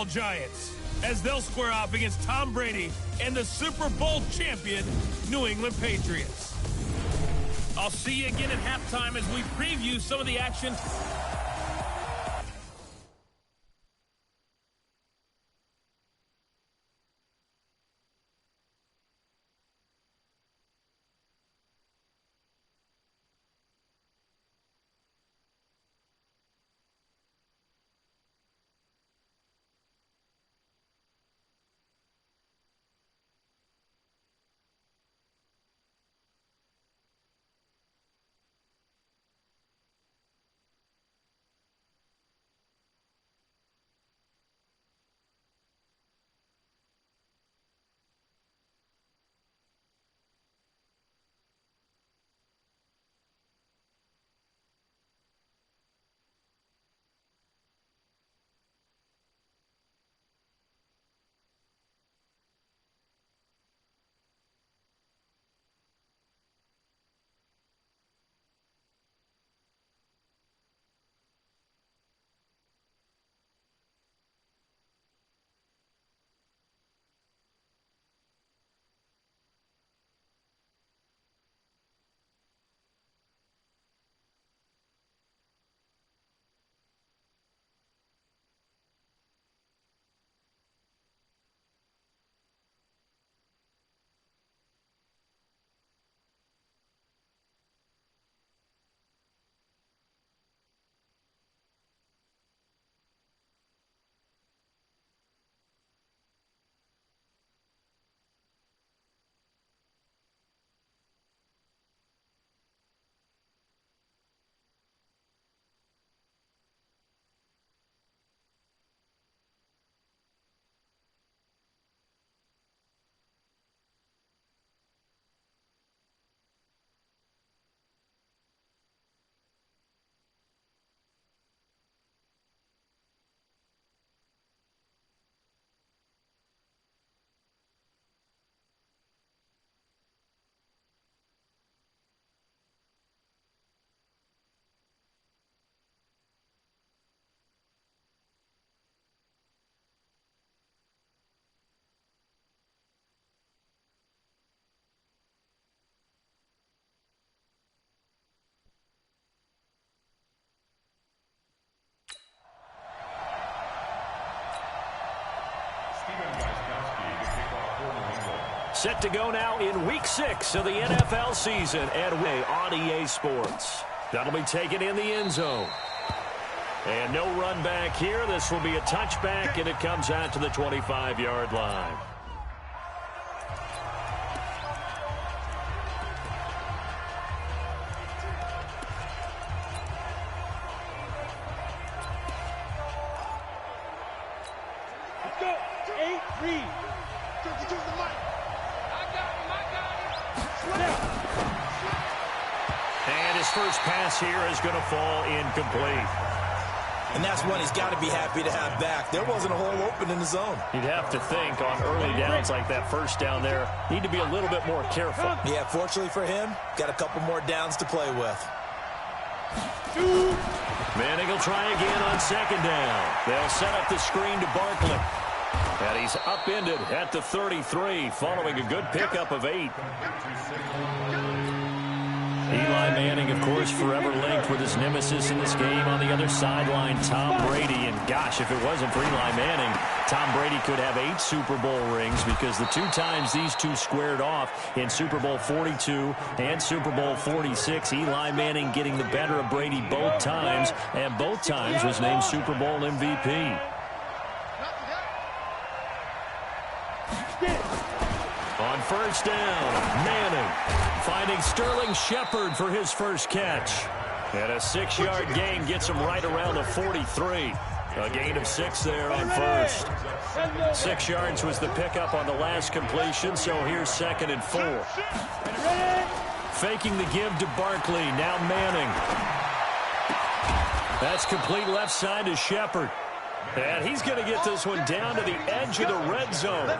Tall Giants, as they'll square off against Tom Brady and the Super Bowl champion New England Patriots. I'll see you again at halftime as we preview some of the action. Set to go now in Week 6 of the NFL season and on EA Sports. That'll be taken in the end zone. And no run back here. This will be a touchback, and it comes out to the 25-yard line. First pass here is going to fall incomplete. And that's one he's got to be happy to have back. There wasn't a hole open in the zone. You'd have to think on early downs like that first down there, need to be a little bit more careful. Yeah, fortunately for him, got a couple more downs to play with. Manning will try again on second down. They'll set up the screen to Barkley. And he's upended at the 33 following a good pickup of 8. Eli Manning, of course, forever linked with his nemesis in this game on the other sideline, Tom Brady. And gosh, if it wasn't for Eli Manning, Tom Brady could have 8 Super Bowl rings because the 2 times these two squared off in Super Bowl 42 and Super Bowl 46, Eli Manning getting the better of Brady both times, and both times was named Super Bowl MVP. On first down, Manning finding Sterling Shepard for his first catch. And a 6-yard gain gets him right around the 43. A gain of 6 there on first. 6 yards was the pickup on the last completion, so here's 2nd and 4. Faking the give to Barkley, now Manning. That's complete left side to Shepard. And he's going to get this one down to the edge of the red zone.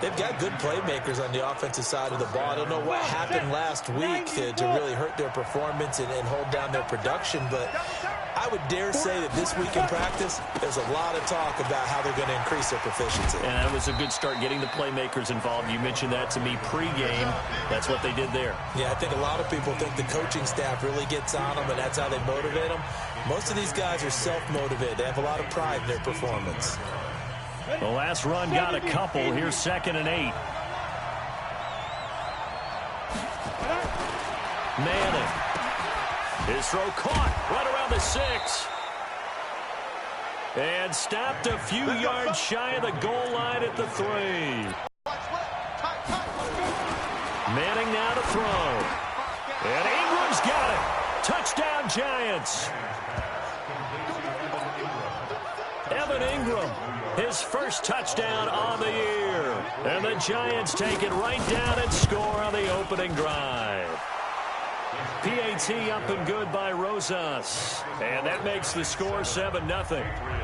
They've got good playmakers on the offensive side of the ball. I don't know what happened last week to really hurt their performance and hold down their production, but I would dare say that this week in practice, there's a lot of talk about how they're going to increase their proficiency. And that was a good start getting the playmakers involved. You mentioned that to me pregame. That's what they did there. Yeah, I think a lot of people think the coaching staff really gets on them, and that's how they motivate them. Most of these guys are self-motivated. They have a lot of pride in their performance. The last run got a couple. Here's 2nd and 8. Manning. His throw caught right around the 6. And stopped a few yards shy of the goal line at the 3. Manning now to throw. And Ingram's got it. Touchdown, Giants. Evan Ingram, his first touchdown on the year. And the Giants take it right down and score on the opening drive. PAT up and good by Rosas. And that makes the score 7-0.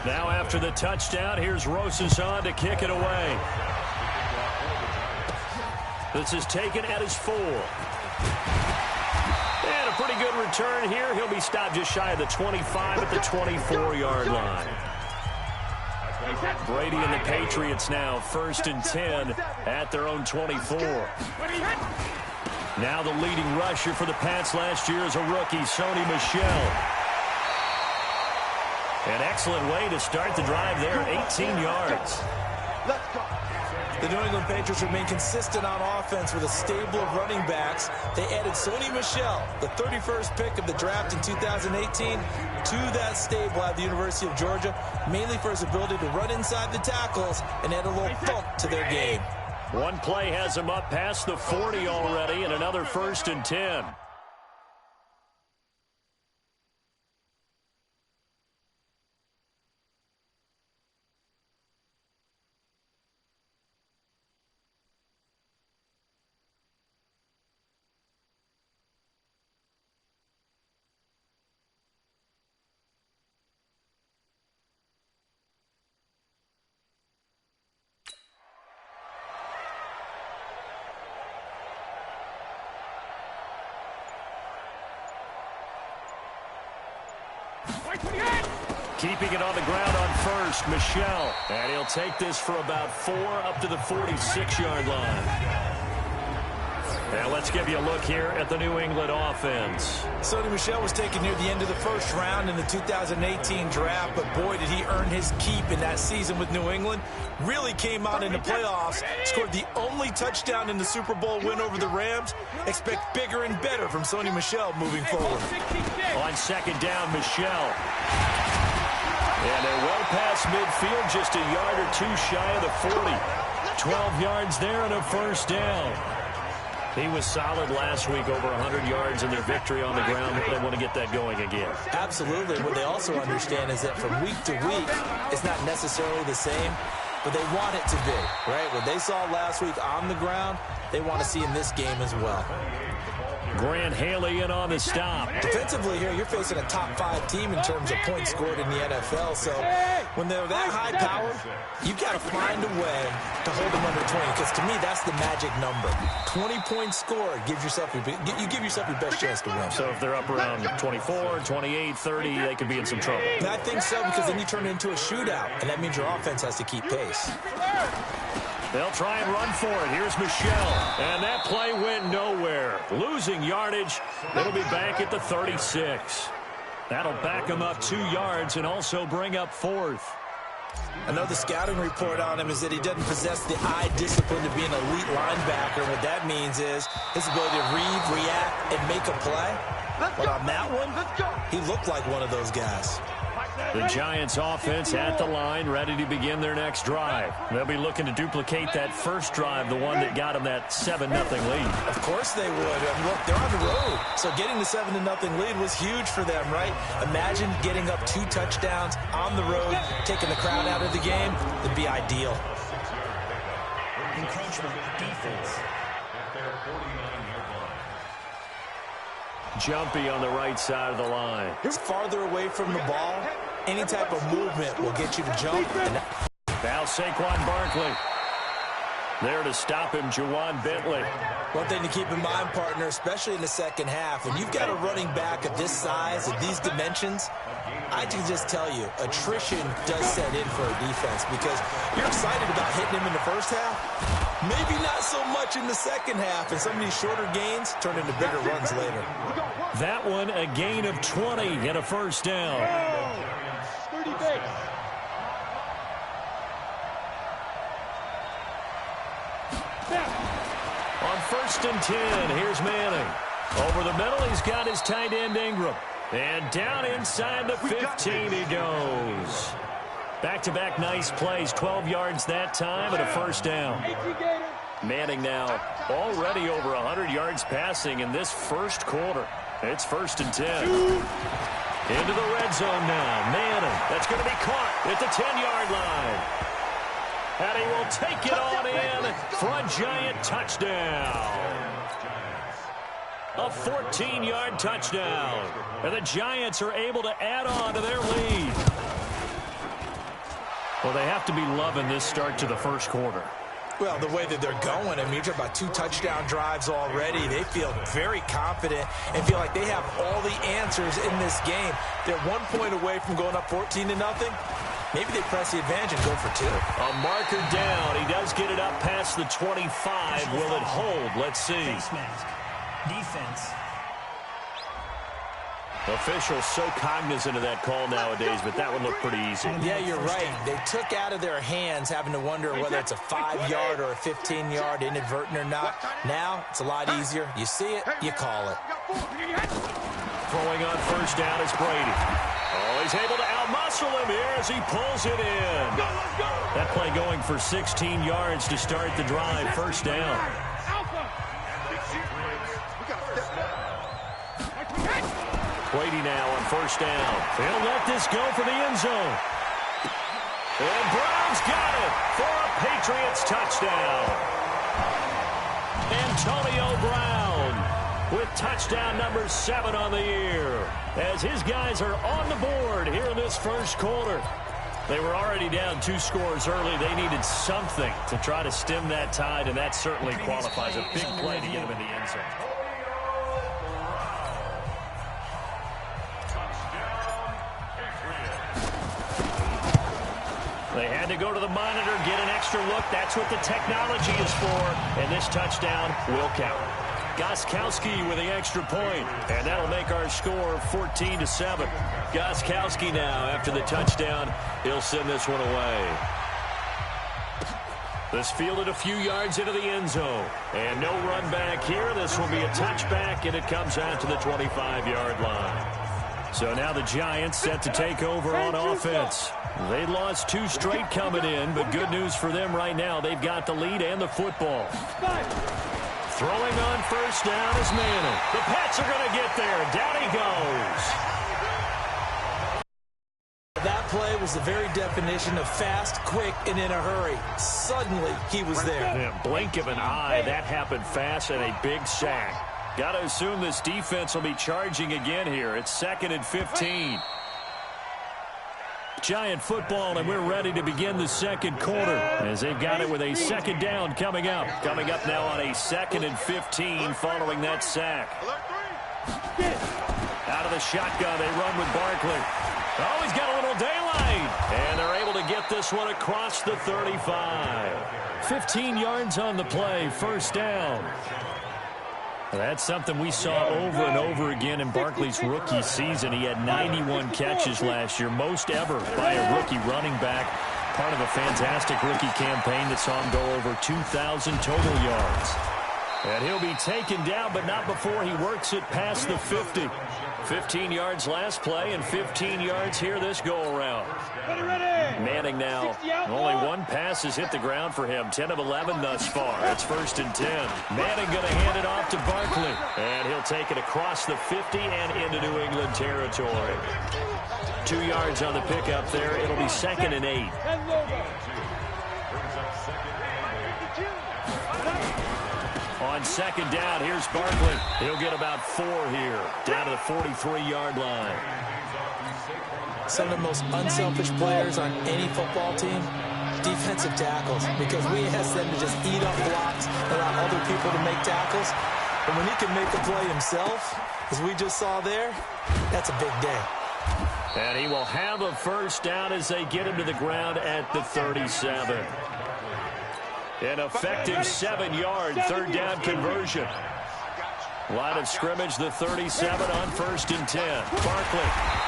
Now after the touchdown, here's Rosas on to kick it away. This is taken at his 4. And a pretty good return here. He'll be stopped just shy of the 25 at the 24-yard line. Brady and the Patriots now 1st and 10 at their own 24. Now the leading rusher for the Pats last year is a rookie, Sony Michel. An excellent way to start the drive there, 18 yards. The New England Patriots remain consistent on offense with a stable of running backs. They added Sony Michel, the 31st pick of the draft in 2018, to that stable at the University of Georgia, mainly for his ability to run inside the tackles and add a little thump to their game. One play has him up past the 40 already, and another 1st and 10. Keeping it on the ground on 1st, Michel. And he'll take this for about 4 up to the 46-yard line. Now let's give you a look here at the New England offense. Sony Michel was taken near the end of the 1st round in the 2018 draft, but boy, did he earn his keep in that season with New England. Really came out in the playoffs, scored the only touchdown in the Super Bowl win over the Rams. Expect bigger and better from Sony Michel moving forward. On 2nd down, Michel. And they're well past midfield, just a yard or 2 shy of the 40. 12 yards there and a 1st down. He was solid last week, over 100 yards in their victory on the ground. They want to get that going again. Absolutely. What they also understand is that from week to week, it's not necessarily the same, but they want it to be, right? What they saw last week on the ground, they want to see in this game as well. Grant Haley in on the stop. Defensively here, you're facing a top 5 team in terms of points scored in the NFL. So when they're that high powered, you've got to find a way to hold them under 20. Because to me, that's the magic number. 20 points scored gives yourself you give yourself your best chance to win. So if they're up around 24, 28, 30, they could be in some trouble. And I think so, because then you turn it into a shootout, and that means your offense has to keep pace. They'll try and run for it. Here's Michel. And that play went nowhere. Losing yardage. It'll be back at the 36. That'll back him up 2 yards and also bring up 4th. I know the scouting report on him is that he doesn't possess the eye discipline to be an elite linebacker. What that means is his ability to read, react, and make a play. But on that one, he looked like one of those guys. The Giants offense at the line, ready to begin their next drive. They'll be looking to duplicate that first drive, the one that got them that 7-0 lead. Of course they would. I mean, look, they're on the road. So getting the 7-0 lead was huge for them, right? Imagine getting up 2 touchdowns on the road, taking the crowd out of the game. It'd be ideal. Encroachment defense. Jumpy on the right side of the line. You're farther away from the ball. Any type of movement will get you to jump. Now Saquon Barkley. There to stop him, Juwan Bentley. One thing to keep in mind, partner, especially in the second half, when you've got a running back of this size, of these dimensions, I can just tell you, attrition does set in for a defense because you're excited about hitting him in the first half. Maybe not so much in the second half, and some of these shorter gains turn into bigger runs later. That one, a gain of 20 and a first down. 30 base. On 1st and 10, here's Manning. Over the middle, he's got his tight end Ingram. And down inside the 15 he goes. Back-to-back nice plays, 12 yards that time and a first down. Manning now already over 100 yards passing in this first quarter. It's 1st and 10. Into the red zone now. Manning, that's going to be caught at the 10-yard line. And he will take it on in for a giant touchdown. A 14-yard touchdown. And the Giants are able to add on to their lead. Well, they have to be loving this start to the first quarter. Well, the way that they're going, I mean, you're talking about 2 touchdown drives already. They feel very confident and feel like they have all the answers in this game. They're 1 point away from going up 14-0. Maybe they press the advantage and go for 2. A marker down. He does get it up past the 25. Will it hold? Let's see. Face mask. Defense. Officials so cognizant of that call nowadays, but that one looked pretty easy. Yeah, you're right. They took out of their hands having to wonder whether it's a 5-yard or a 15-yard, inadvertent or not. Now, it's a lot easier. You see it, you call it. Throwing on first down is Brady. Oh, he's able to outmuscle him here as he pulls it in. That play going for 16 yards to start the drive. First down. Brady now on first down. He'll let this go for the end zone. And Brown's got it for a Patriots touchdown. Antonio Brown with touchdown number 7 on the year. As his guys are on the board here in this first quarter. They were already down 2 scores early. They needed something to try to stem that tide, and that certainly qualifies a big play to get them in the end zone. They had to go to the monitor, get an extra look. That's what the technology is for. And this touchdown will count. Gostkowski with the extra point. And that'll make our score 14-7. Gostkowski now, after the touchdown, he'll send this one away. This fielded a few yards into the end zone. And no run back here. This will be a touchback, and it comes out to the 25-yard line. So now the Giants set to take over on offense. They lost 2 straight coming in, but good news for them right now. They've got the lead and the football. Throwing on first down is Manning. The Pats are going to get there. Down he goes. That play was the very definition of fast, quick, and in a hurry. Suddenly, he was there. Yeah, blink of an eye. That happened fast and a big sack. Got to assume this defense will be charging again here. It's 2nd and 15. Giant football, and we're ready to begin the second quarter as they've got it with a second down coming up. Coming up now on a 2nd and 15 following that sack. Out of the shotgun, they run with Barkley. Oh, he's got a little daylight. And they're able to get this one across the 35. 15 yards on the play, first down. That's something we saw over and over again in Barkley's rookie season. He had 91 catches last year, most ever by a rookie running back. Part of a fantastic rookie campaign that saw him go over 2,000 total yards. And he'll be taken down, but not before he works it past the 50. 15 yards last play and 15 yards here this go-around. Manning now, only 1 pass has hit the ground for him. 10 of 11 thus far. It's 1st and 10. Manning going to hand it off to Barkley. And he'll take it across the 50 and into New England territory. 2 yards on the pickup there. It'll be 2nd and 8. On second down, here's Barkley. He'll get about 4 here, down to the 43-yard line. Some of the most unselfish players on any football team, defensive tackles, because we ask them to just eat up blocks and allow other people to make tackles. But when he can make a play himself, as we just saw there, that's a big day. And he will have a first down as they get him to the ground at the 37. An effective 7-yard third down conversion. Line of scrimmage, the 37 on 1st and 10. Barkley,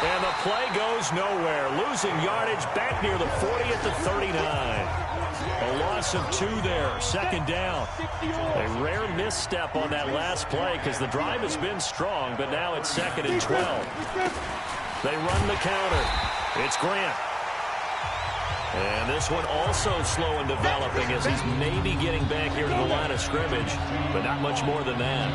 and the play goes nowhere. Losing yardage back near the 40 at the 39. A loss of 2 there, 2nd down. A rare misstep on that last play because the drive has been strong, but now it's 2nd and 12. They run the counter. It's Grant. And this one also slow in developing as he's maybe getting back here to the line of scrimmage, but not much more than that.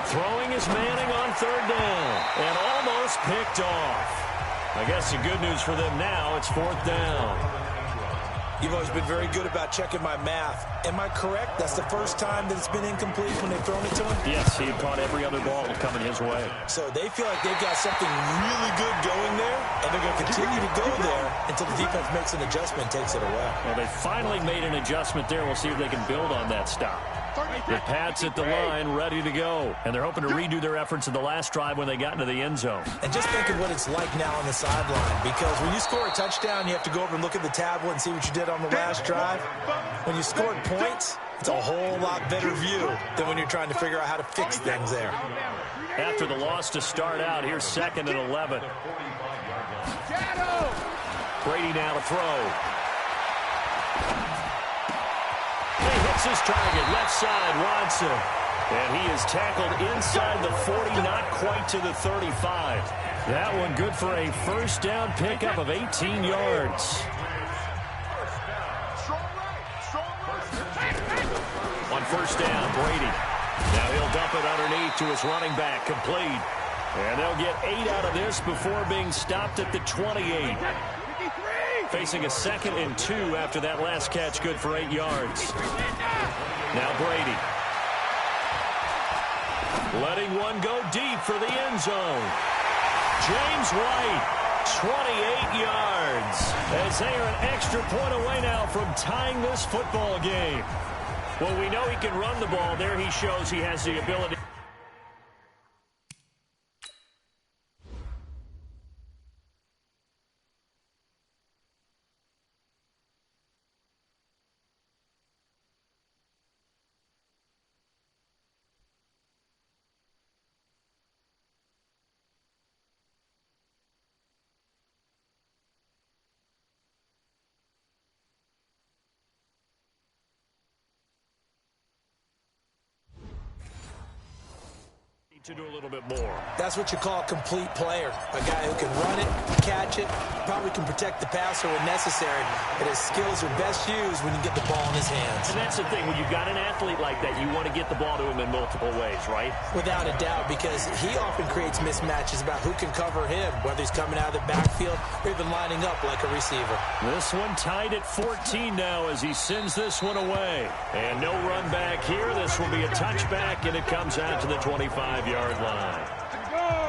Throwing is Manning on 3rd down and almost picked off. I guess the good news for them now, it's 4th down. You've always been very good about checking my math. Am I correct? That's the first time that it's been incomplete when they've thrown it to him? Yes, he had caught every other ball coming his way. So they feel like they've got something really good going there, and they're going to continue to go there until the defense makes an adjustment and takes it away. Well, they finally made an adjustment there. We'll see if they can build on that stop. The Pats at the line, ready to go. And they're hoping to redo their efforts in the last drive when they got into the end zone. And just think of what it's like now on the sideline. Because when you score a touchdown, you have to go over and look at the tablet and see what you did on the last drive. When you scored points, it's a whole lot better view than when you're trying to figure out how to fix things there. After the loss to start out, here's 2nd and 11. Brady now to throw. His target, left side, Watson. And he is tackled inside the 40, not quite to the 35. That one good for a first down pickup of 18 yards. On 1st down, Brady. Now he'll dump it underneath to his running back, complete. And they'll get 8 out of this before being stopped at the 28. Facing a 2nd and 2 after that last catch, good for 8 yards. Now Brady. Letting one go deep for the end zone. James White, 28 yards. As they are an extra point away now from tying this football game. Well, we know he can run the ball. There he shows he has the ability. To do a little bit more. That's what you call a complete player. A guy who can run it, catch it, probably can protect the passer when necessary, but his skills are best used when you get the ball in his hands. And that's the thing. When you've got an athlete like that, you want to get the ball to him in multiple ways, right? Without a doubt, because he often creates mismatches about who can cover him, whether he's coming out of the backfield or even lining up like a receiver. This one tied at 14 now as he sends this one away. And no run back here. This will be a touchback, and it comes out to the 25-yard line.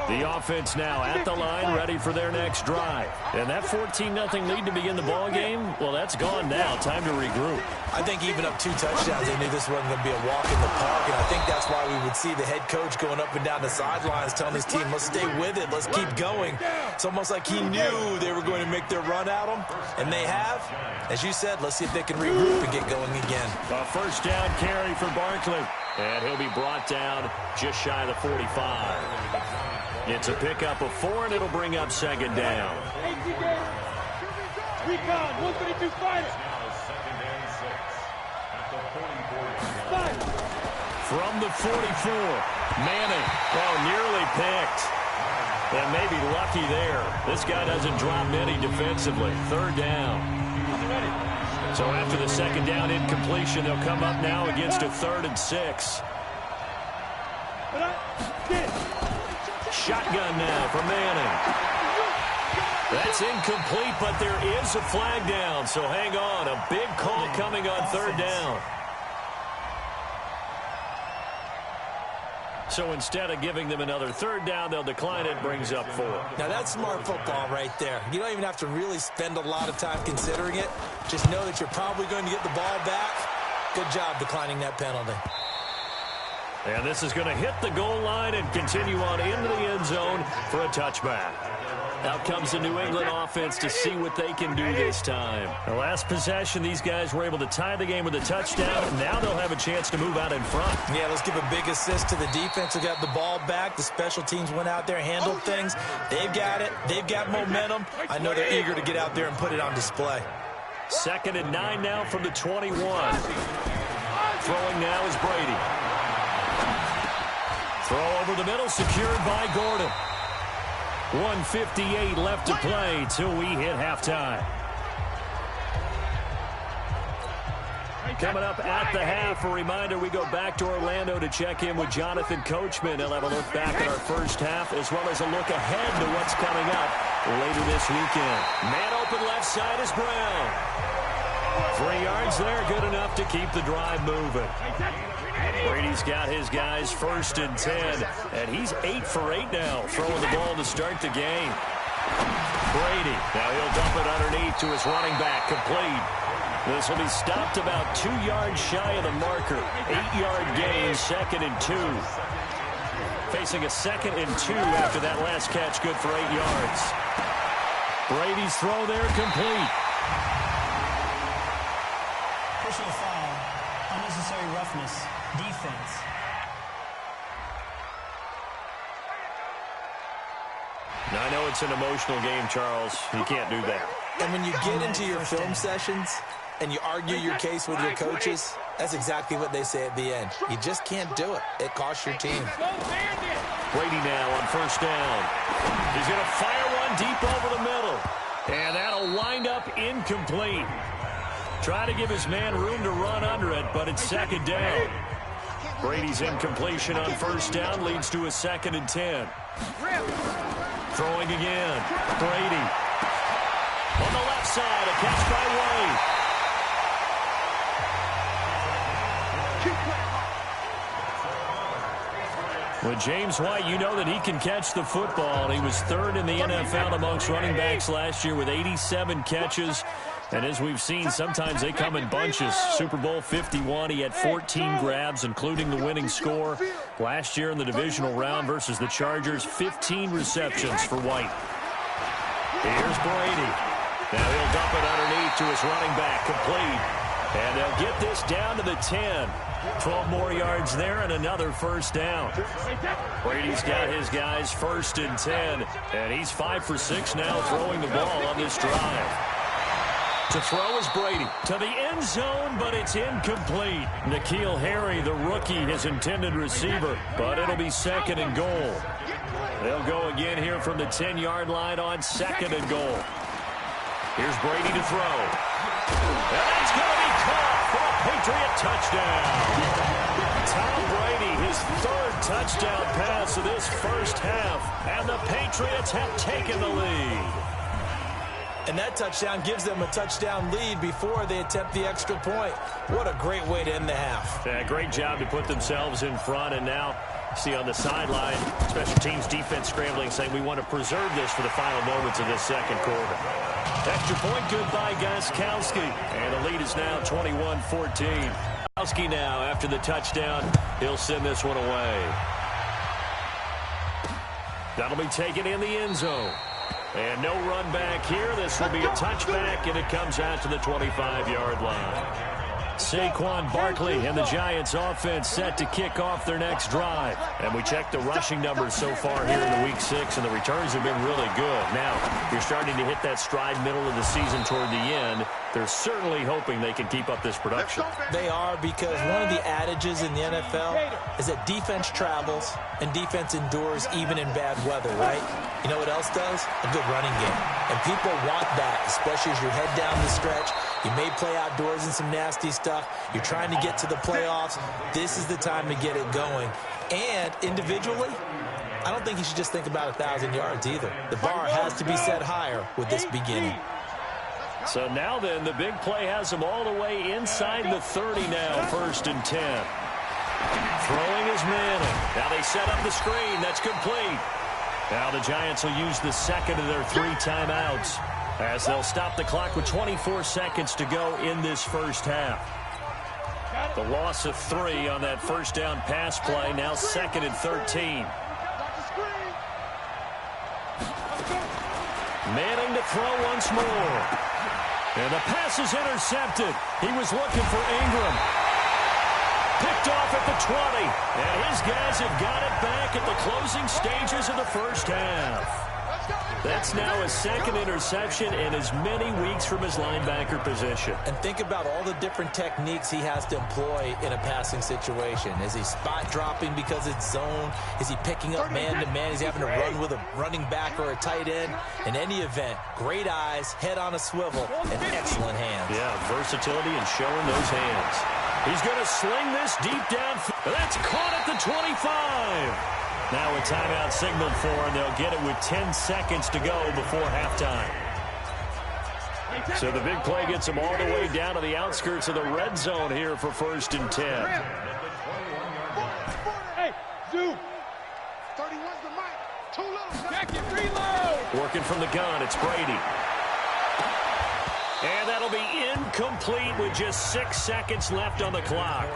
The offense now at the line, ready for their next drive. And that 14-0 lead to begin the ball game, well, that's gone now. Time to regroup. I think even up 2 touchdowns, they knew this wasn't going to be a walk in the park, and I think that's why we would see the head coach going up and down the sidelines telling his team, let's stay with it, let's keep going. It's almost like he knew they were going to make their run at him, and they have. As you said, let's see if they can regroup and get going again. A first down carry for Barkley. And he'll be brought down just shy of the 45. It's a pickup of 4, and it'll bring up 2nd down. Recon, 132 fighter. From the 44, Manning. Oh, nearly picked. And maybe lucky there. This guy doesn't drop many defensively. 3rd down. So after the 2nd down incompletion, they'll come up now against a 3rd and 6. Shotgun now for Manning. That's incomplete, but there is a flag down. So hang on. A big call coming on 3rd down. So instead of giving them another third down, they'll decline it, brings up 4. Now that's smart football right there. You don't even have to really spend a lot of time considering it. Just know that you're probably going to get the ball back. Good job declining that penalty. And this is going to hit the goal line and continue on into the end zone for a touchback. Out comes the New England offense to see what they can do this time. The last possession, these guys were able to tie the game with a touchdown. Now they'll have a chance to move out in front. Yeah, let's give a big assist to the defense who got the ball back. The special teams went out there, handled things. They've got it. They've got momentum. I know they're eager to get out there and put it on display. 2nd and 9 now from the 21. Throwing now is Brady. Throw over the middle, secured by Gordon. 1:58 left to play till we hit halftime. Coming up at the half, a reminder, we go back to Orlando to check in with Jonathan Coachman. He'll have a look back at our first half, as well as a look ahead to what's coming up later this weekend. Man open left side is Brown. 3 yards there, good enough to keep the drive moving. Brady's got his guys 1st and 10, and he's 8 for 8 now, throwing the ball to start the game. Brady, now he'll dump it underneath to his running back, complete. This will be stopped about 2 yards shy of the marker. 8-yard gain, 2nd and 2. Facing a 2nd and 2 after that last catch, good for 8 yards. Brady's throw there, complete. Personal foul, unnecessary roughness, defense. Now, I know it's an emotional game, Charles. You can't do that. And when you get into your film sessions and you argue your case with your coaches, that's exactly what they say at the end. You just can't do it. It costs your team. Brady now on 1st down. He's going to fire one deep over the middle. And that'll wind up incomplete. Try to give his man room to run under it, but it's 2nd down. Brady's incompletion on 1st down leads to a 2nd and 10. Throwing again. Brady. On the left side, a catch by White. With James White, you know that he can catch the football. He was 3rd in the NFL amongst running backs last year with 87 catches. And as we've seen, sometimes they come in bunches. Super Bowl 51, he had 14 grabs, including the winning score. Last year in the divisional round versus the Chargers, 15 receptions for White. Here's Brady. Now he'll dump it underneath to his running back, complete. And they'll get this down to the 10. 12 more yards there and another 1st down. Brady's got his guys 1st and 10. And he's 5 for 6 now throwing the ball on this drive. To throw is Brady to the end zone, but it's incomplete. N'Keal Harry, the rookie, his intended receiver, but it'll be 2nd and goal. They'll go again here from the 10-yard line on 2nd and goal. Here's Brady to throw. And that's going to be caught for a Patriot touchdown. Tom Brady, his 3rd touchdown pass of this first half, and the Patriots have taken the lead. And that touchdown gives them a touchdown lead before they attempt the extra point. What a great way to end the half. Yeah, great job to put themselves in front. And now, see on the sideline, special teams defense scrambling, saying we want to preserve this for the final moments of this 2nd quarter. Extra point good by Gostkowski. And the lead is now 21-14. Gostkowski now, after the touchdown, he'll send this one away. That'll be taken in the end zone. And no run back here. This will be a touchback, and it comes out to the 25-yard line. Saquon Barkley and the Giants offense set to kick off their next drive. And we checked the rushing numbers so far here in the Week 6, and the returns have been really good. Now, you're starting to hit that stride middle of the season toward the end. They're certainly hoping they can keep up this production. They are, because one of the adages in the NFL is that defense travels and defense endures even in bad weather, right? You know what else does? A good running game. And people want that, especially as you head down the stretch. You may play outdoors in some nasty stuff. You're trying to get to the playoffs. This is the time to get it going. And individually, I don't think you should just think about 1,000 yards either. The bar has to be set higher with this beginning. So now then, the big play has them all the way inside the 30 now, 1st and 10. Throwing is Manning. Now they set up the screen. That's complete. Now the Giants will use the second of their 3 timeouts as they'll stop the clock with 24 seconds to go in this first half. The loss of 3 on that first down pass play. Now 2nd and 13. Manning to throw once more. And the pass is intercepted. He was looking for Ingram. Picked off at the 20. And his guys have got it back at the closing stages of the first half. That's now his 2nd interception in as many weeks from his linebacker position. And think about all the different techniques he has to employ in a passing situation. Is he spot dropping because it's zone? Is he picking up man-to-man? Is he having to run with a running back or a tight end? In any event, great eyes, head on a swivel, and excellent hands. Yeah, versatility and showing those hands. He's going to sling this deep down. That's caught at the 25. Now a timeout signaled for, and they'll get it with 10 seconds to go before halftime. So the big play gets them all the way down to the outskirts of the red zone here for 1st and 10. Hey, zoom. 31's the mic. Too low. Jack it, reload. Working from the gun, it's Brady. And that'll be incomplete with just 6 seconds left on the clock.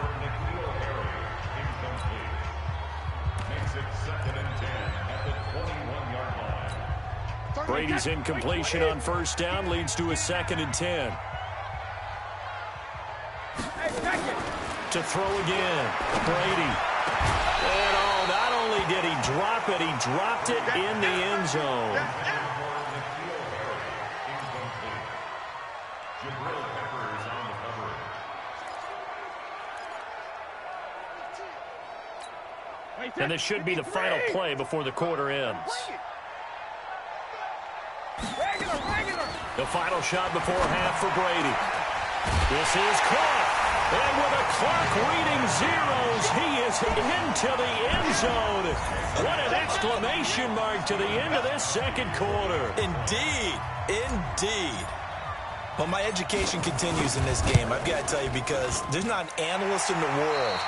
Brady's incompletion on 1st down leads to a 2nd and 10. To throw again. Brady. And not only did he drop it, he dropped it in the end zone. And this should be the final play before the quarter ends. The final shot before half for Brady. This is caught. And with a clock reading zeros, he is into the end zone. What an exclamation mark to the end of this 2nd quarter. Indeed. Indeed. Well, my education continues in this game, I've got to tell you, because there's not an analyst in the world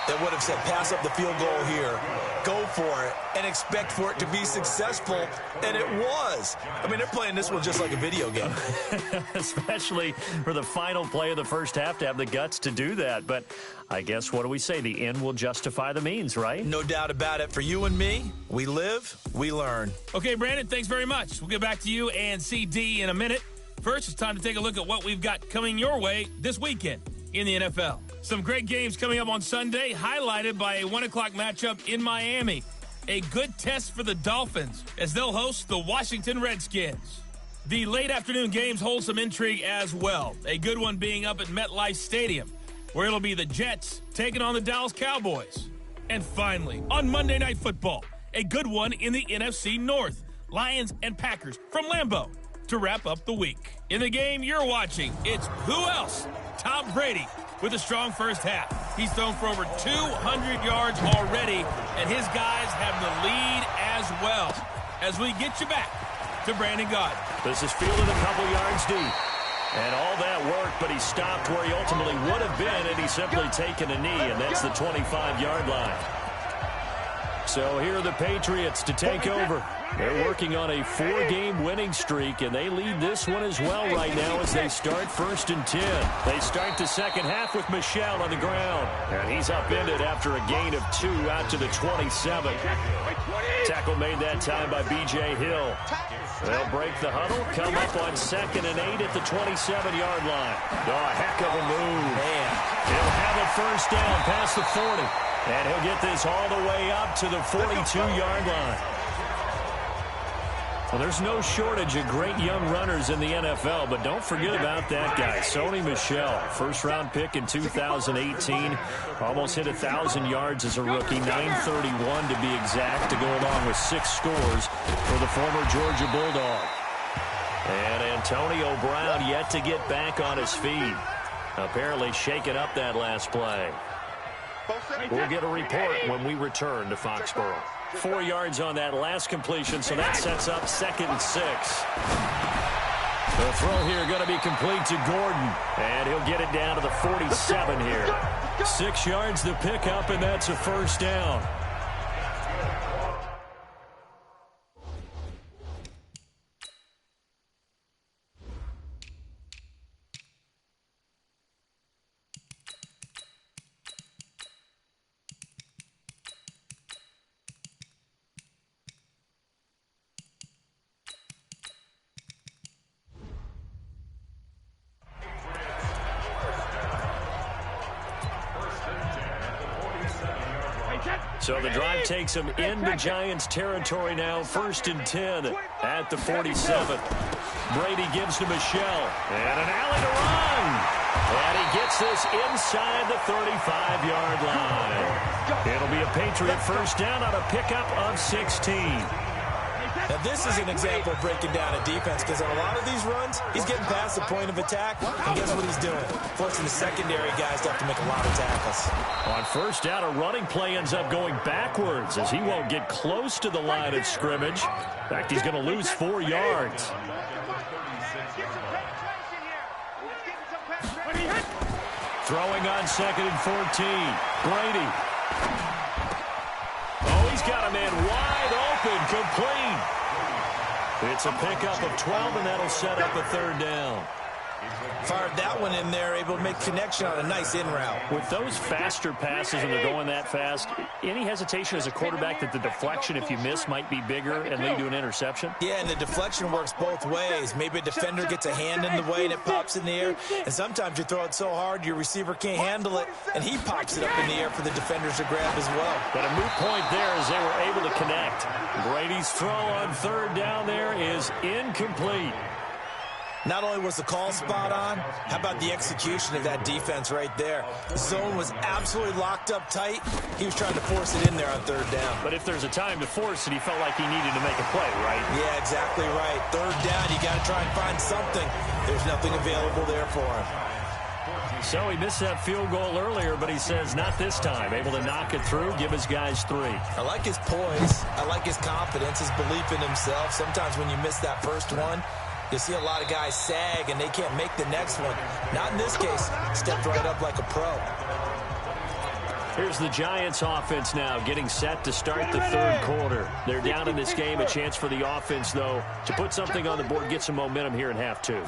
that would have said pass up the field goal here, go for it, and expect for it to be successful, and it was. I mean, they're playing this one just like a video game. Especially for the final play of the first half to have the guts to do that. But I guess, what do we say? The end will justify the means, right? No doubt about it. For you and me, we live, we learn. Okay, Brandon, thanks very much. We'll get back to you and CD in a minute. First, it's time to take a look at what we've got coming your way this weekend in the NFL. Some great games coming up on Sunday, highlighted by a 1 o'clock matchup in Miami. A good test for the Dolphins as they'll host the Washington Redskins. The late afternoon games hold some intrigue as well. A good one being up at MetLife Stadium, where it'll be the Jets taking on the Dallas Cowboys. And finally, on Monday Night Football, a good one in the NFC North. Lions and Packers from Lambeau to wrap up the week. In the game you're watching, it's who else? Tom Brady with a strong first half. He's thrown for over 200 yards already, and his guys have the lead as well. As we get you back to Brandon Gaudin. This is fielded a couple yards deep. And all that work, but he stopped where he ultimately would have been, and he's simply taken a knee, and that's the 25-yard line. So here are the Patriots to take over. They're working on a 4-game winning streak, and they lead this one as well right now as they start 1st and 10. They start the second half with Michel on the ground, and he's upended after a gain of 2 out to the 27. Tackle made that time by B.J. Hill. They'll break the huddle, come up on 2nd and 8 at the 27-yard line. Oh, a heck of a move. Man. He'll have a first down past the 40, and he'll get this all the way up to the 42-yard line. Well, there's no shortage of great young runners in the NFL, but don't forget about that guy, Sony Michel. First-round pick in 2018. Almost hit 1,000 yards as a rookie, 931 to be exact, to go along with 6 scores for the former Georgia Bulldog. And Antonio Brown yet to get back on his feet. Apparently shaking up that last play. We'll get a report when we return to Foxborough. 4 yards on that last completion, so that sets up 2nd and 6. The throw here going to be complete to Gordon. And he'll get it down to the 47 here. 6 yards to pick up, and that's a first down. So the drive takes them into Giants territory now. 1st and 10 at the 47. Brady gives to Michel. And an alley to run. And he gets this inside the 35-yard line. It'll be a Patriot first down on a pickup of 16. Now, this is an example of breaking down a defense, because on a lot of these runs, he's getting past the point of attack, and guess what he's doing? Forcing the secondary guys to have to make a lot of tackles. On first down, a running play ends up going backwards as he won't get close to the line of scrimmage. In fact, he's going to lose 4 yards. Throwing on 2nd and 14. Brady. Oh, he's got a man wide open, complete. It's a pickup of 12, and that'll set up a 3rd down. Fired that one in there, able to make connection on a nice in route. With those faster passes and they're going that fast, any hesitation as a quarterback that the deflection, if you miss, might be bigger and lead to an interception? Yeah, and the deflection works both ways. Maybe a defender gets a hand in the way and it pops in the air, and sometimes you throw it so hard your receiver can't handle it, and he pops it up in the air for the defenders to grab as well. But a moot point there as they were able to connect. Brady's throw on 3rd down there is incomplete. Not only was the call spot on, how about the execution of that defense right there? Zone was absolutely locked up tight. He was trying to force it in there on 3rd down. But if there's a time to force it, he felt like he needed to make a play, right? Yeah, exactly right. 3rd down, you got to try and find something. There's nothing available there for him. So he missed that field goal earlier, but he says not this time. Able to knock it through, give his guys 3. I like his poise. I like his confidence, his belief in himself. Sometimes when you miss that first one, you see a lot of guys sag, and they can't make the next one. Not in this case. Stepped right up like a pro. Here's the Giants offense now getting set to start the 3rd quarter. They're down in this game. A chance for the offense, though, to put something on the board, get some momentum here in half 2.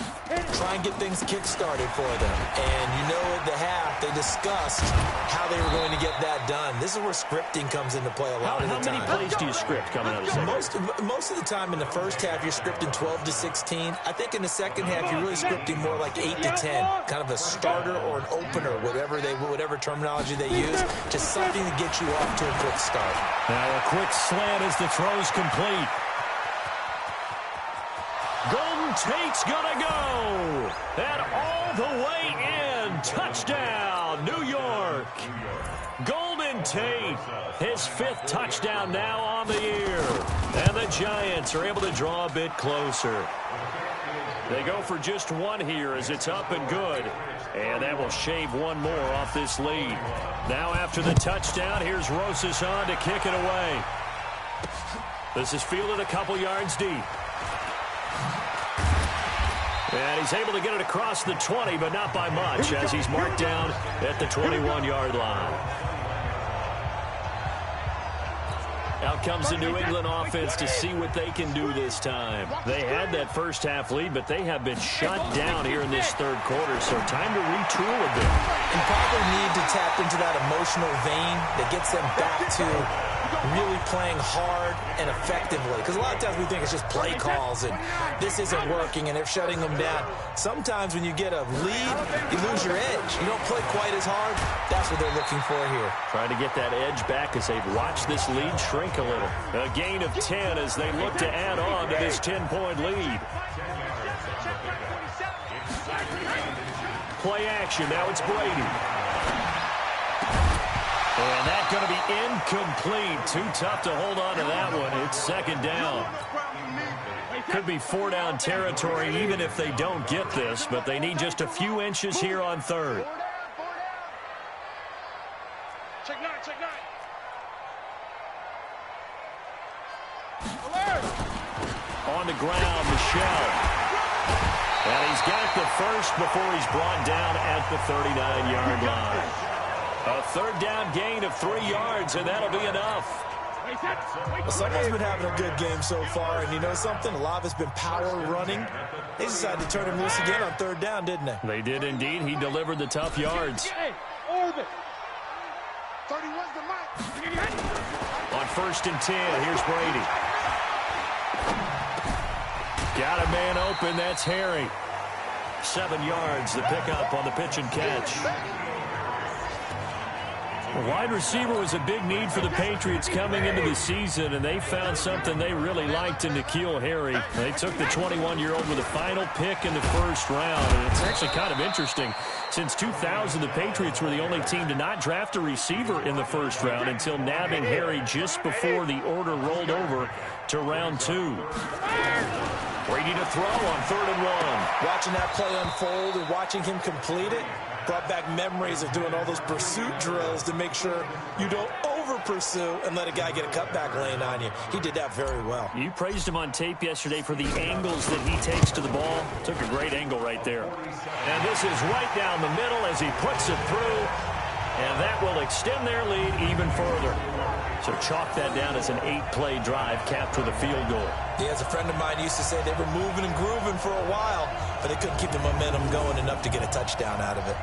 Try and get things kick-started for them. And you know at the half, they discussed how they were going to get that done. This is where scripting comes into play a lot of the time. How many plays do you script coming out of the Most of the time in the first half, you're scripting 12 to 16. I think in the second half, you're really scripting more like 8 to 10. Kind of a starter or an opener, whatever terminology they use. Just something to get you off to a quick start. Now a quick slant as the throw's complete. Golden Tate's gonna go. And all the way in. Touchdown, New York. Golden Tate, his 5th touchdown now on the year. And the Giants are able to draw a bit closer. They go for just 1 here as it's up and good. And that will shave 1 more off this lead. Now after the touchdown, here's Rosas on to kick it away. This is fielded a couple yards deep. And he's able to get it across the 20, but not by much, as he's marked down at the 21-yard line. Out comes the New England offense to see what they can do this time. They had that first half lead, but they have been shut down here in this 3rd quarter, so time to retool a bit. And probably need to tap into that emotional vein that gets them back to really playing hard and effectively. Because a lot of times we think it's just play calls and this isn't working and they're shutting them down. Sometimes when you get a lead, you lose your edge. You don't play quite as hard. That's what they're looking for here. Trying to get that edge back as they've watched this lead shrink a little. A gain of 10 as they look to add on to this 10-point lead. Play action. Now it's Brady. And that's going to be incomplete. Too tough to hold on to that one. It's 2nd down. Could be 4-down territory even if they don't get this, but they need just a few inches here on 3rd. On the ground, Michel. the first before he's brought down at the 39-yard line. A third down gain of 3 yards, and that'll be enough. Well, someone's been having a good game so far, and you know something? A lot of it's been power running. They decided to turn him loose again on third down, didn't they? They did indeed. He delivered the tough yards. Hey, orbit. 31's the mic. On 1st and 10, here's Brady. Got a man open. That's Harry. 7 yards, the pickup on the pitch and catch. The wide receiver was a big need for the Patriots coming into the season, and they found something they really liked in N'Keal Harry. They took the 21-year-old with a final pick in the first round, and it's actually kind of interesting. Since 2000, the Patriots were the only team to not draft a receiver in the first round until nabbing Harry just before the order rolled over to round 2. Brady to throw on 3rd and 1. Watching that play unfold and watching him complete it brought back memories of doing all those pursuit drills to make sure you don't over-pursue and let a guy get a cutback lane on you. He did that very well. You praised him on tape yesterday for the angles that he takes to the ball. Took a great angle right there. And this is right down the middle as he puts it through. And that will extend their lead even further. So chalk that down as an 8-play drive capped with a field goal. Yeah, as a friend of mine used to say, they were moving and grooving for a while, but they couldn't keep the momentum going enough to get a touchdown out of it.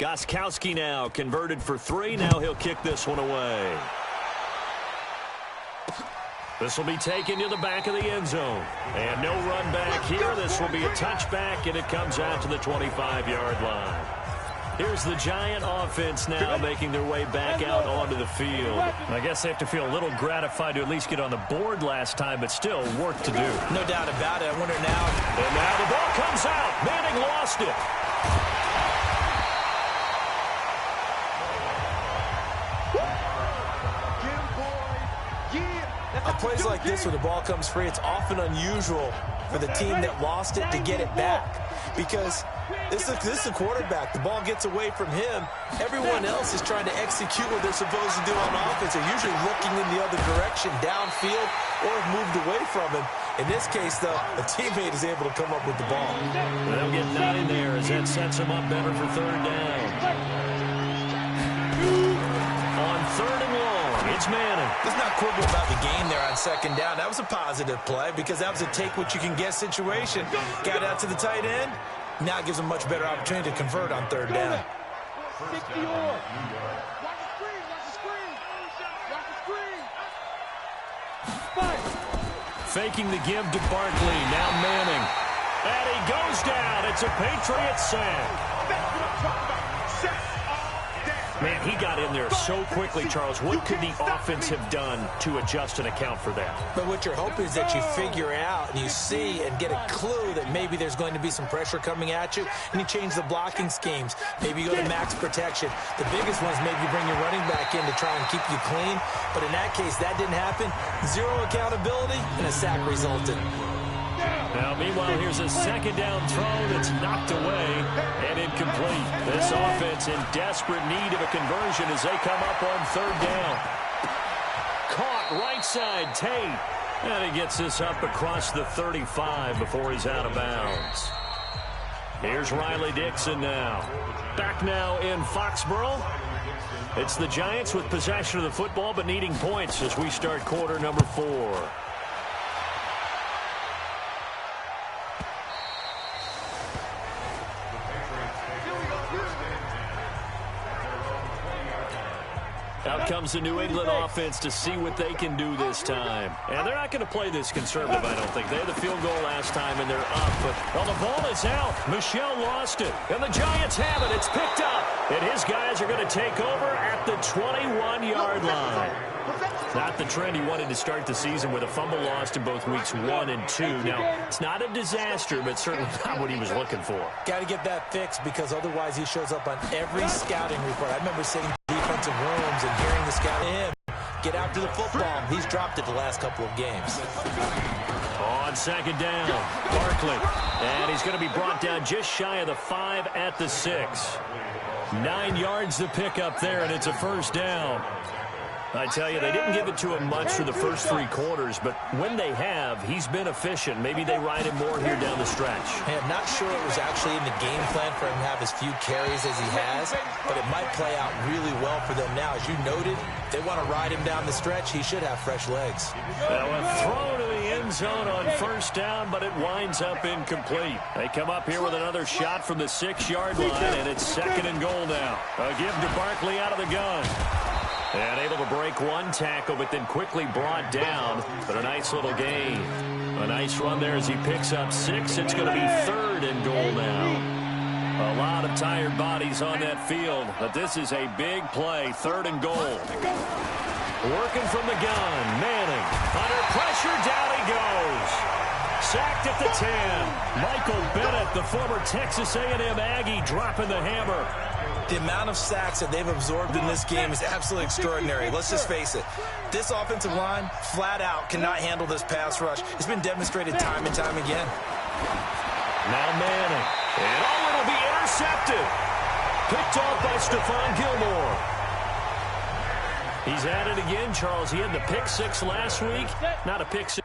Gostkowski now converted for 3. Now he'll kick this one away. This will be taken to the back of the end zone. And no run back here. This will be a touchback, and it comes out to the 25-yard line. Here's the Giant offense now making their way back out onto the field. I guess they have to feel a little gratified to at least get on the board last time, but still work to do. No doubt about it. I wonder now. And now the ball comes out. Manning lost it. On plays like this where the ball comes free, it's often unusual for the team that lost it to get it back. Because this is a quarterback. The ball gets away from him. Everyone else is trying to execute what they're supposed to do on offense. They're usually looking in the other direction, downfield, or have moved away from him. In this case, though, a teammate is able to come up with the ball. They'll get 9 there as that sets them up better for 3rd down. On 3rd and long, it's Manning. Let's not quibble about the game there on 2nd down. That was a positive play because that was a take-what-you-can-get situation. Got out to the tight end. Now it gives them a much better opportunity to convert on 3rd down. Faking the give to Barkley. Now Manning. And he goes down. It's a Patriots sack. Man, he got in there so quickly, Charles. What could the offense have done to adjust and account for that? But what you're hoping is that you figure out and you see and get a clue that maybe there's going to be some pressure coming at you, and you change the blocking schemes. Maybe you go to max protection. The biggest one is maybe you bring your running back in to try and keep you clean. But in that case, that didn't happen. 0 accountability, and a sack resulted. Now, meanwhile, here's a 2nd down throw that's knocked away and incomplete. This offense in desperate need of a conversion as they come up on 3rd down. Caught right side, Tate. And he gets this up across the 35 before he's out of bounds. Here's Riley Dixon now. Back now in Foxborough. It's the Giants with possession of the football but needing points as we start quarter number 4. Out comes the New England offense to see what they can do this time. And they're not going to play this conservative, I don't think. They had the field goal last time, and they're up. But, well, the ball is out. Michel lost it. And the Giants have it. It's picked up. And his guys are going to take over at the 21-yard line. Not the trend he wanted to start the season with a fumble lost in both weeks 1 and 2. Now, it's not a disaster, but certainly not what he was looking for. Got to get that fixed because otherwise he shows up on every scouting report. I remember sitting in defensive rooms and hearing the scout him get after the football. He's dropped it the last couple of games. On 2nd down, Barkley. And he's going to be brought down just shy of the 5 at the 6. 9 yards to pick up there, and it's a 1st down. I tell you, they didn't give it to him much for the first 3 quarters, but when they have, he's been efficient. Maybe they ride him more here down the stretch. Hey, I'm not sure it was actually in the game plan for him to have as few carries as he has, but it might play out really well for them now. As you noted, if they want to ride him down the stretch, he should have fresh legs. Now a throw to the end zone on 1st down, but it winds up incomplete. They come up here with another shot from the 6-yard line, and it's 2nd and goal now. A give to Barkley out of the gun. And able to break 1 tackle, but then quickly brought down. But a nice little gain. A nice run there as he picks up 6. It's going to be 3rd and goal now. A lot of tired bodies on that field, but this is a big play. 3rd and goal. Working from the gun. Manning. Under pressure, down he goes. Sacked at the 10. Michael Bennett, the former Texas A&M Aggie, dropping the hammer. The amount of sacks that they've absorbed in this game is absolutely extraordinary. Let's just face it. This offensive line, flat out, cannot handle this pass rush. It's been demonstrated time and time again. Now Manning. And it'll be intercepted. Picked off by Stephon Gilmore. He's at it again, Charles. He had the pick 6 last week. Not a pick 6.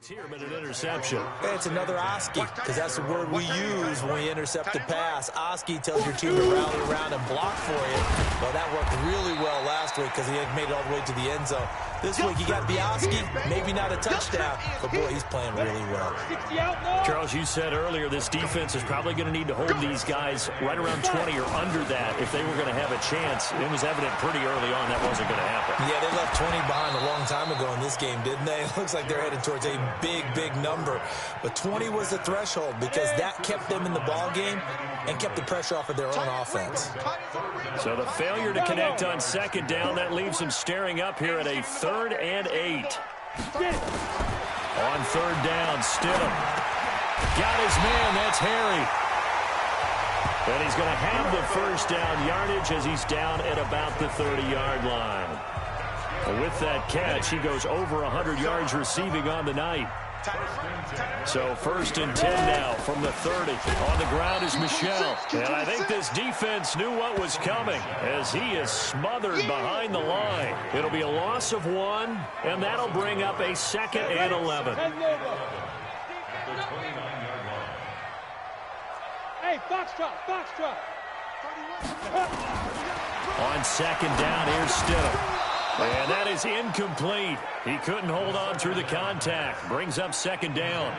here, but an interception. Hey, it's another Oski, because that's the word we use when we intercept the pass. Oski tells your team to rally around and block for you. Well, that worked really well last week because he had made it all the way to the end zone. This week he got the Oski, maybe not a touchdown, but boy, he's playing really well. Charles, you said earlier this defense is probably going to need to hold these guys right around 20 or under that if they were going to have a chance. It was evident pretty early on that wasn't going to happen. Yeah, they left 20 behind a long time ago in this game, didn't they? It looks like they're headed towards a big, big number. But 20 was the threshold because that kept them in the ball game and kept the pressure off of their own offense. So the failure to connect on second down, that leaves them staring up here at a 3rd and 8. On 3rd down, Stidham got his man. That's Harry. And he's going to have the first down yardage as he's down at about the 30-yard line. With that catch, he goes over 100 yards receiving on the night. So 1st and 10 now from the 30. On the ground is Michel. And I think this defense knew what was coming as he is smothered behind the line. It'll be a loss of 1, and that'll bring up a 2nd and 11. Hey, box drop, box drop. On 2nd down, here's Stidham. And that is incomplete. He couldn't hold on through the contact. Brings up 2nd down.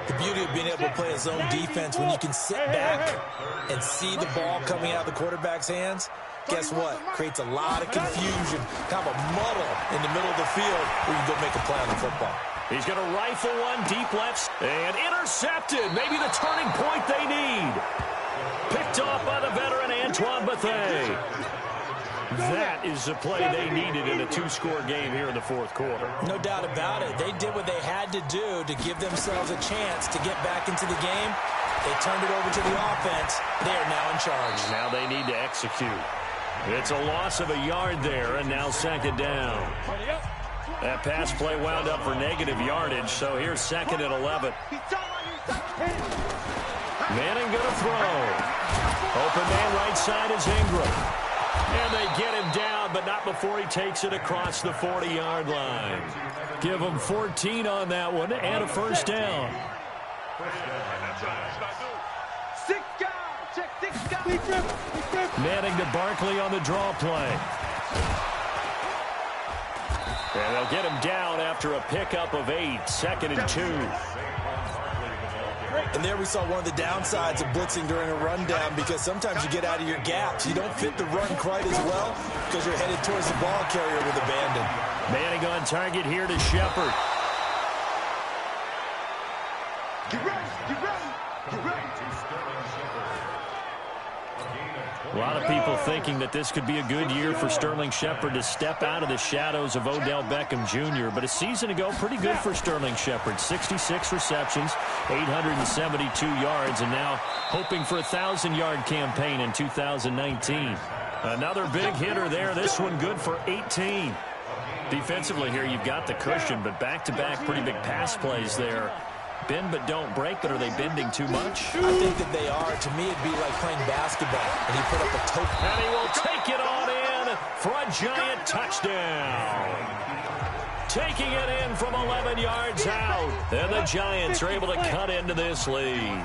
The beauty of being able to play a zone defense when you can sit back and see the ball coming out of the quarterback's hands, guess what? Creates a lot of confusion, kind of a muddle in the middle of the field where you can go make a play on the football. He's going to rifle one deep left and intercepted. Maybe the turning point they need. Picked off by the veteran Antoine Bethea. That is the play they needed in a 2-score game here in the 4th quarter. No doubt about it. They did what they had to do to give themselves a chance to get back into the game. They turned it over to the offense. They are now in charge. Now they need to execute. It's a loss of a yard there, and now 2nd down. That pass play wound up for negative yardage, so here's 2nd and 11. Manning going to throw. Open man right side is Ingram. And they get him down, but not before he takes it across the 40-yard line. Give him 14 on that one and a 1st down. Manning to Barkley on the draw play. And they'll get him down after a pickup of 8, 2nd and 2. And there we saw one of the downsides of blitzing during a rundown because sometimes you get out of your gaps. You don't fit the run quite as well because you're headed towards the ball carrier with abandon. Manning on target here to Shepard. Get ready, get ready, get ready. A lot of people thinking that this could be a good year for Sterling Shepard to step out of the shadows of Odell Beckham Jr. But a season ago, pretty good for Sterling Shepard. 66 receptions, 872 yards, and now hoping for a 1,000-yard campaign in 2019. Another big hitter there. This one good for 18. Defensively here, you've got the cushion, but back-to-back pretty big pass plays there. Bend but don't break, but are they bending too much? I think that they are. To me, it'd be like playing basketball, and he put up a toe. And he will take it on in for a giant touchdown. Taking it in from 11 yards out. And the Giants are able to cut into this lead.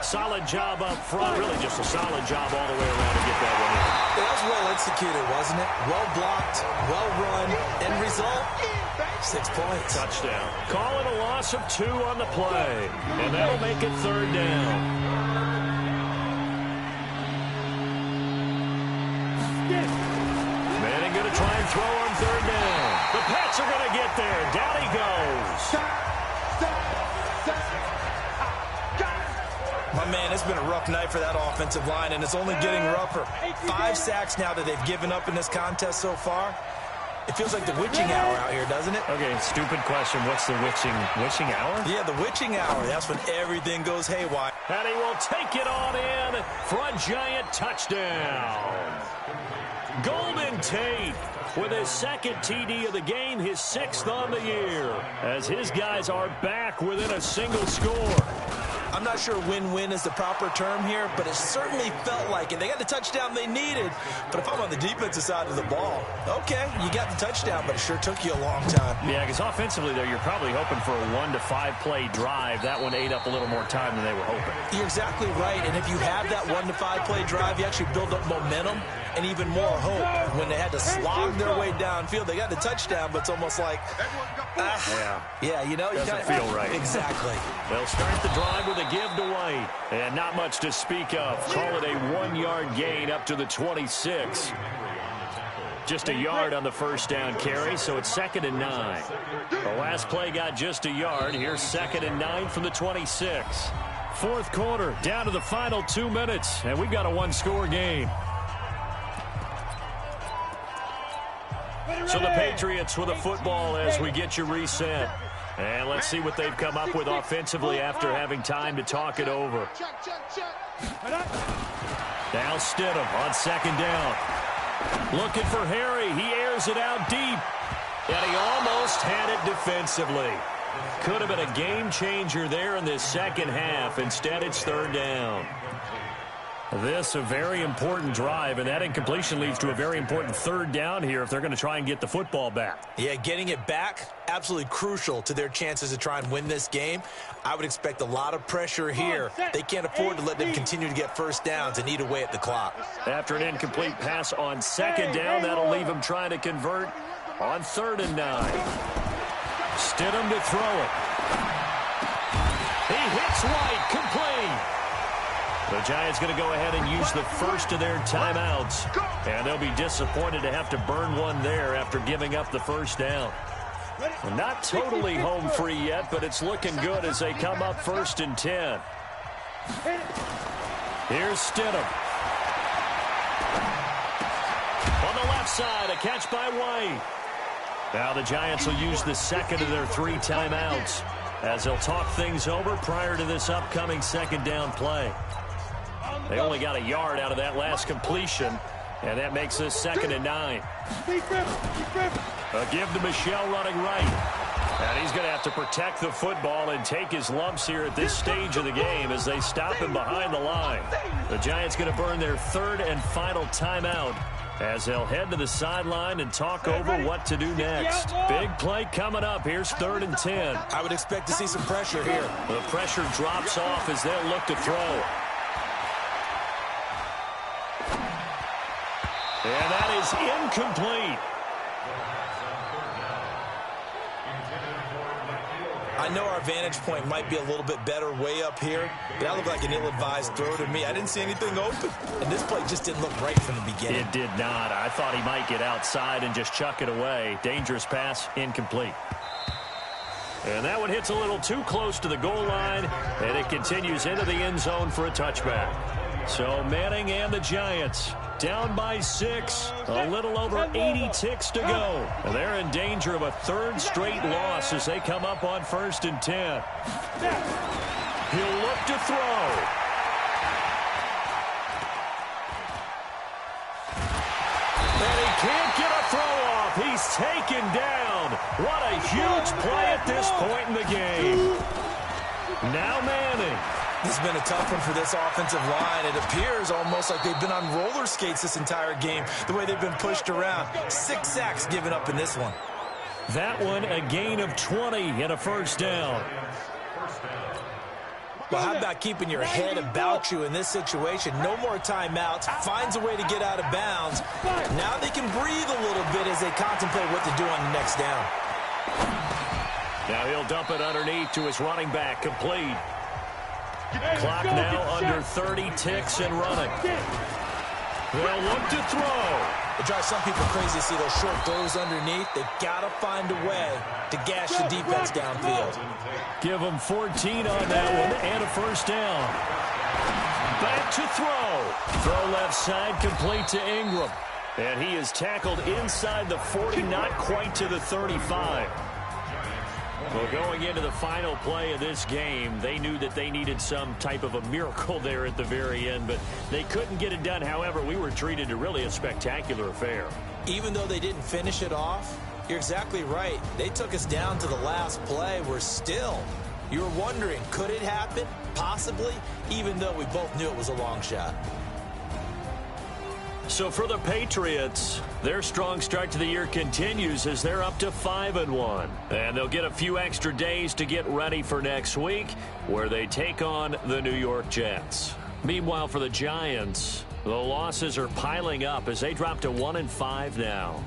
Solid job up front. Really just a solid job all the way around to get that one in. That was well executed, wasn't it? Well blocked, well run. End result, 6 points. Touchdown. Call it a loss of 2 on the play. And that'll make it 3rd down. Manning going to try and throw on 3rd down. The Pats are going to get there. Down he goes. My man, it's been a rough night for that offensive line, and it's only getting rougher. 5 sacks now that they've given up in this contest so far. It feels like the witching hour out here, doesn't it? Okay, stupid question. What's the witching hour? Yeah, the witching hour. That's when everything goes haywire. And he will take it on in for a giant touchdown. Golden Tate with his 2nd TD of the game, his 6th on the year, as his guys are back within a single score. I'm not sure win-win is the proper term here, but it certainly felt like it. They got the touchdown they needed, but if I'm on the defensive side of the ball, okay, you got the touchdown, but it sure took you a long time. Yeah, because offensively there, you're probably hoping for a 1 to 5 play drive. That one ate up a little more time than they were hoping. You're exactly right, and if you have that 1 to 5 play drive, you actually build up momentum and even more hope. When they had to slog their way downfield, they got the touchdown, but it's almost like, yeah, you know, doesn't feel right. Exactly. They'll start the drive with a give to White, and not much to speak of. Call it a 1-yard gain up to the 26. Just a yard on the first down carry, so it's 2nd and 9. The last play got just a yard. Here's 2nd and 9 from the 26. Fourth quarter, down to the final 2 minutes, and we've got a 1-score game. So the Patriots with a football as we get you reset. And let's see what they've come up with offensively after having time to talk it over. Now Stidham on 2nd down. Looking for Harry. He airs it out deep. And he almost had it defensively. Could have been a game changer there in this second half. Instead, it's 3rd down. This a very important drive, and that incompletion leads to a very important 3rd down here if they're going to try and get the football back. Yeah, getting it back, absolutely crucial to their chances to try and win this game. I would expect a lot of pressure here. They can't afford to let them continue to get first downs and eat away at the clock. After an incomplete pass on 2nd down, that'll leave them trying to convert on 3rd and 9. Stidham to throw it. He hits White, complete. The Giants going to go ahead and use the first of their timeouts. And they'll be disappointed to have to burn one there after giving up the first down. Well, not totally home free yet, but it's looking good as they come up 1st and 10. Here's Stidham. On the left side, a catch by White. Now the Giants will use the 2nd of their 3 timeouts as they'll talk things over prior to this upcoming 2nd down play. They only got a yard out of that last completion, and that makes this 2nd and 9. A give to Michel running right. And he's going to have to protect the football and take his lumps here at this stage of the game as they stop him behind the line. The Giants going to burn their 3rd and final timeout as they'll head to the sideline and talk over what to do next. Big play coming up. Here's 3rd and 10. I would expect to see some pressure here. The pressure drops off as they'll look to throw. And that is incomplete. I know our vantage point might be a little bit better way up here, but that looked like an ill-advised throw to me. I didn't see anything open, and this play just didn't look right from the beginning. It did not. I thought he might get outside and just chuck it away. Dangerous pass, incomplete. And that one hits a little too close to the goal line, and it continues into the end zone for a touchback. So Manning and the Giants down by 6, a little over 80 ticks to go. And they're in danger of a 3rd straight loss as they come up on 1st and 10. He'll look to throw. And he can't get a throw off. He's taken down. What a huge play at this point in the game. Now Manning. This has been a tough one for this offensive line. It appears almost like they've been on roller skates this entire game, the way they've been pushed around. 6 sacks given up in this one. That one, a gain of 20 and a 1st down. Well, how about keeping your head about you in this situation? No more timeouts. Finds a way to get out of bounds. Now they can breathe a little bit as they contemplate what to do on the next down. Now he'll dump it underneath to his running back, complete. Clock now under 30 ticks and running. They'll look to throw. It drives some people crazy to see those short throws underneath. They've got to find a way to gash the defense downfield. Give them 14 on that one and a 1st down. Back to throw. Throw left side, complete to Ingram. And he is tackled inside the 40, not quite to the 35. Well, going into the final play of this game, they knew that they needed some type of a miracle there at the very end, but they couldn't get it done. However, we were treated to really a spectacular affair. Even though they didn't finish it off, you're exactly right. They took us down to the last play. We're still You were wondering, could it happen? Possibly, even though we both knew it was a long shot. So for the Patriots, their strong start to the year continues as they're up to 5-1. And they'll get a few extra days to get ready for next week, where they take on the New York Jets. Meanwhile, for the Giants, the losses are piling up as they drop to 1-5 now.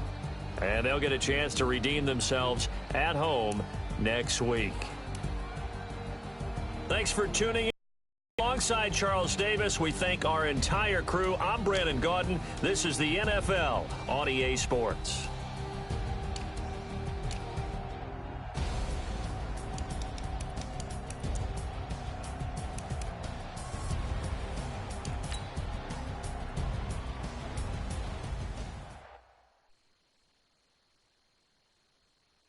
And they'll get a chance to redeem themselves at home next week. Thanks for tuning in. Alongside Charles Davis, we thank our entire crew. I'm Brandon Gaudin. This is the NFL on EA Sports.